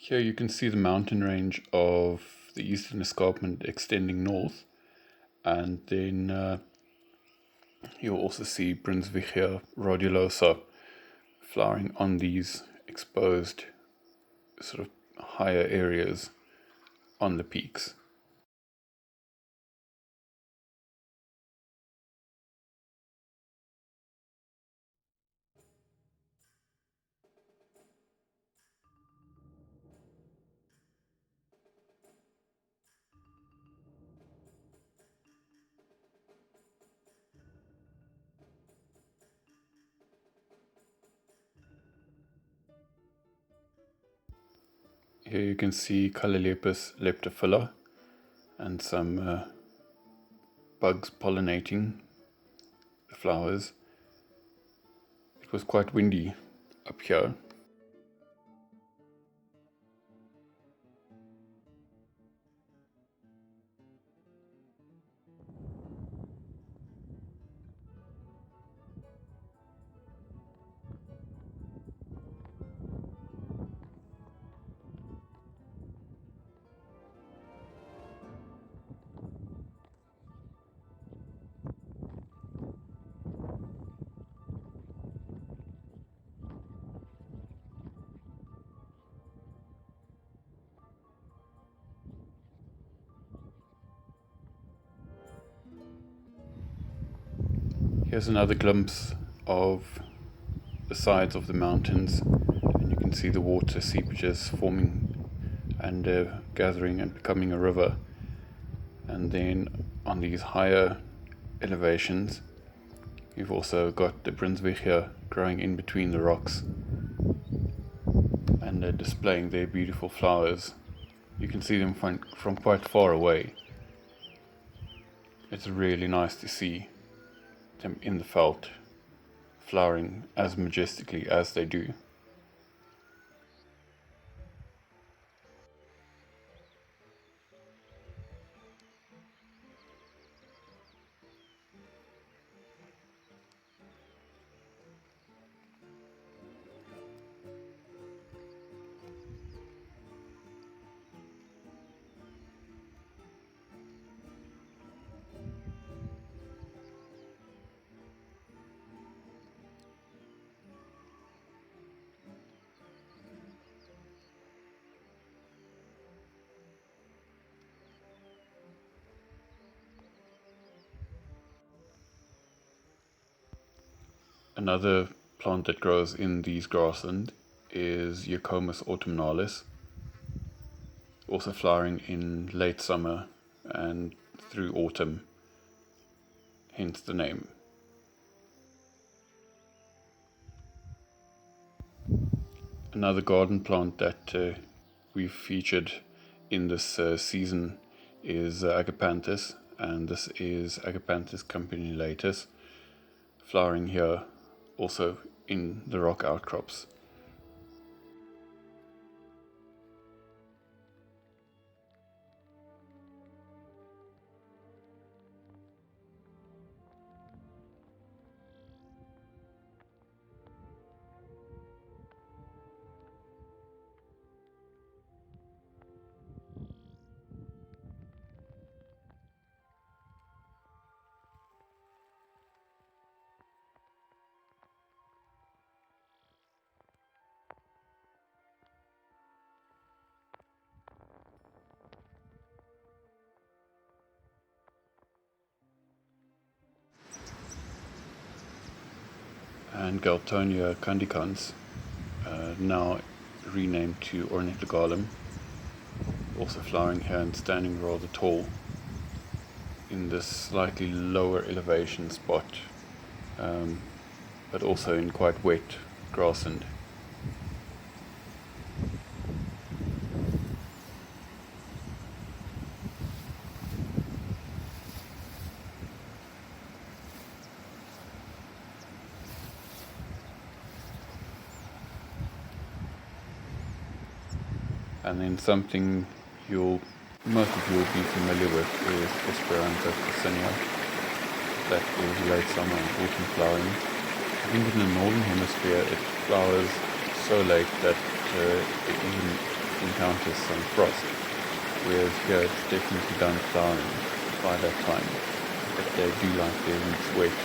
Here you can see the mountain range of the eastern escarpment extending north, and then you'll also see Brunswick rhodulosa flowering on these exposed sort of higher areas on the peaks. Here you can see Calolepis leptophylla and some bugs pollinating the flowers. It was quite windy up here. Here's another glimpse of the sides of the mountains, and you can see the water seepages forming and gathering and becoming a river. And then on these higher elevations you've also got the Brunswick here growing in between the rocks and displaying their beautiful flowers. You can see them from quite far away. It's really nice to see them in the veld, flowering as majestically as they do. Another plant that grows in these grassland is Eucomus autumnalis, also flowering in late summer and through autumn, hence the name. Another garden plant that we've featured in this season is Agapanthus, and this is Agapanthus campanulatus, flowering here also in the rock outcrops. And Galtonia candicans, now renamed to Oriental Golem, also flowering here and standing rather tall in this slightly lower elevation spot, but also in quite wet grassland. And then something most of you will be familiar with is desperousfinnegae. That is late summer and autumn flowering. I think in the northern hemisphere it flowers so late that it even encounters some frost, whereas here it's definitely done flowering by that time, but they do like their roots wet.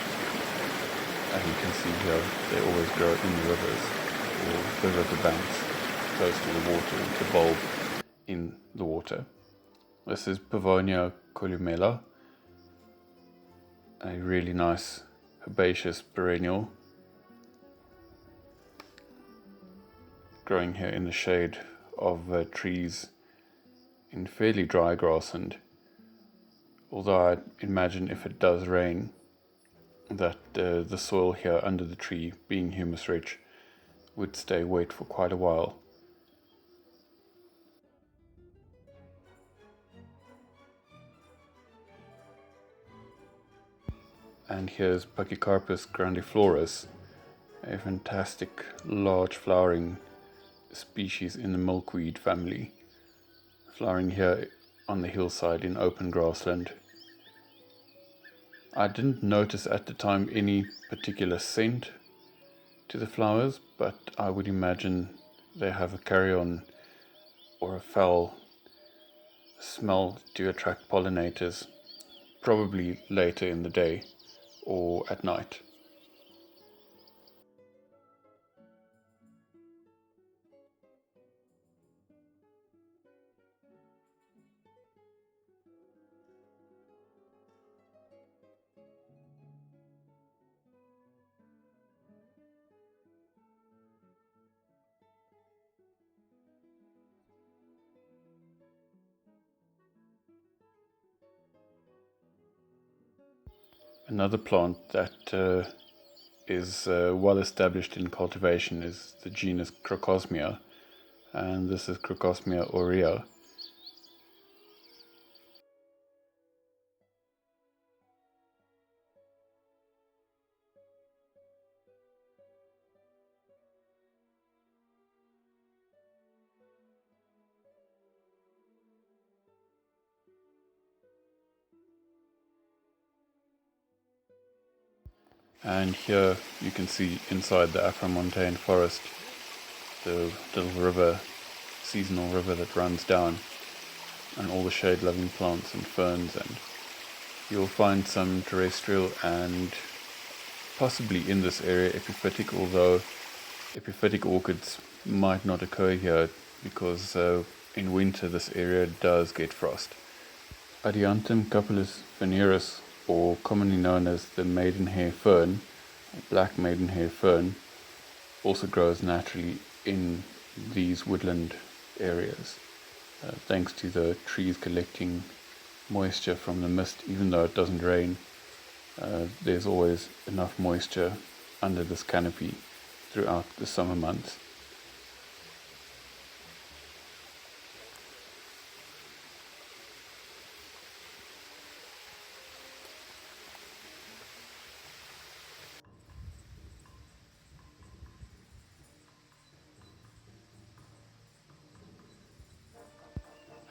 As you can see here, they always grow in the rivers or the river banks close to the water to bulb in the water. This is Pavonia Colimela, a really nice herbaceous perennial growing here in the shade of trees in fairly dry grassland. Although I imagine if it does rain that the soil here under the tree, being humus rich, would stay wet for quite a while. And here's Pachycarpus grandiflorus, a fantastic large flowering species in the milkweed family, flowering here on the hillside in open grassland. I didn't notice at the time any particular scent to the flowers, but I would imagine they have a carry-on or a foul smell to attract pollinators, probably later in the day or at night. Another plant that is well established in cultivation is the genus Crocosmia, and this is Crocosmia oreo. And here you can see inside the Afromontane forest the little river, seasonal river that runs down, and all the shade-loving plants and ferns, and you'll find some terrestrial and possibly in this area epiphytic, although epiphytic orchids might not occur here because in winter this area does get frost. Adiantum capillus veneris, or commonly known as the maidenhair fern, black maidenhair fern, also grows naturally in these woodland areas, thanks to the trees collecting moisture from the mist. Even though it doesn't rain, there's always enough moisture under this canopy throughout the summer months.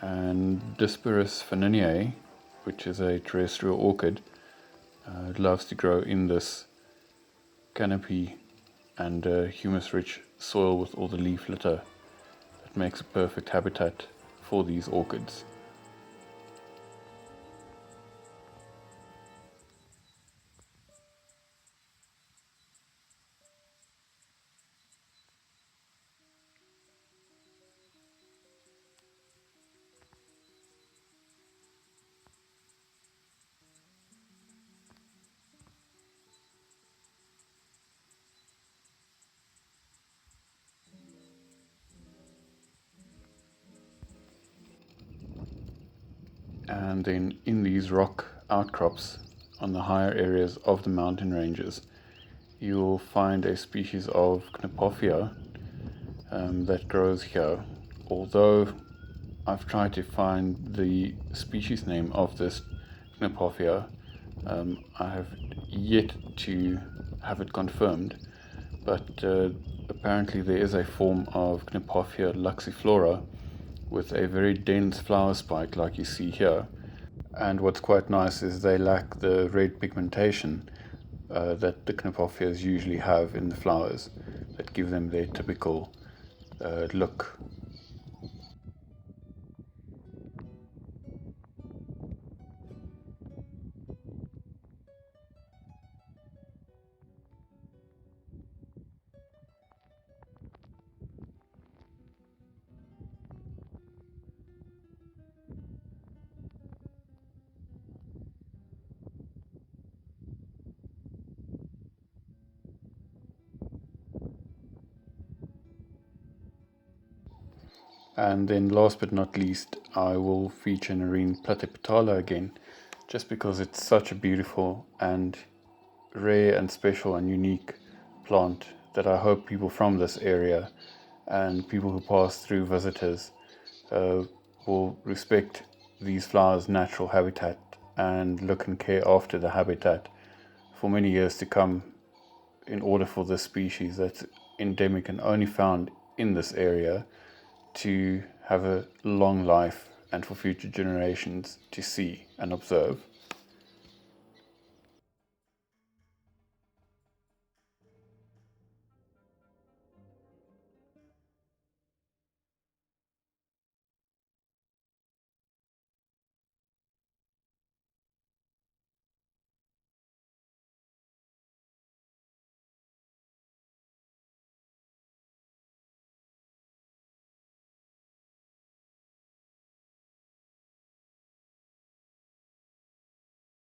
And desperousfinnegae, which is a terrestrial orchid, it loves to grow in this canopy and humus-rich soil with all the leaf litter. That makes a perfect habitat for these orchids. And then in these rock outcrops on the higher areas of the mountain ranges, you'll find a species of apophia that grows here. Although I've tried to find the species name of this apophia, I have yet to have it confirmed, but apparently there is a form of apophia luxiflora with a very dense flower spike like you see here. And what's quite nice is they lack the red pigmentation that the Knopophias usually have in the flowers that give them their typical look. And then last but not least, I will feature Nerine platyputala again, just because it's such a beautiful and rare and special and unique plant that I hope people from this area and people who pass through, visitors, will respect these flowers' natural habitat and look and care after the habitat for many years to come, in order for this species that's endemic and only found in this area to have a long life and for future generations to see and observe.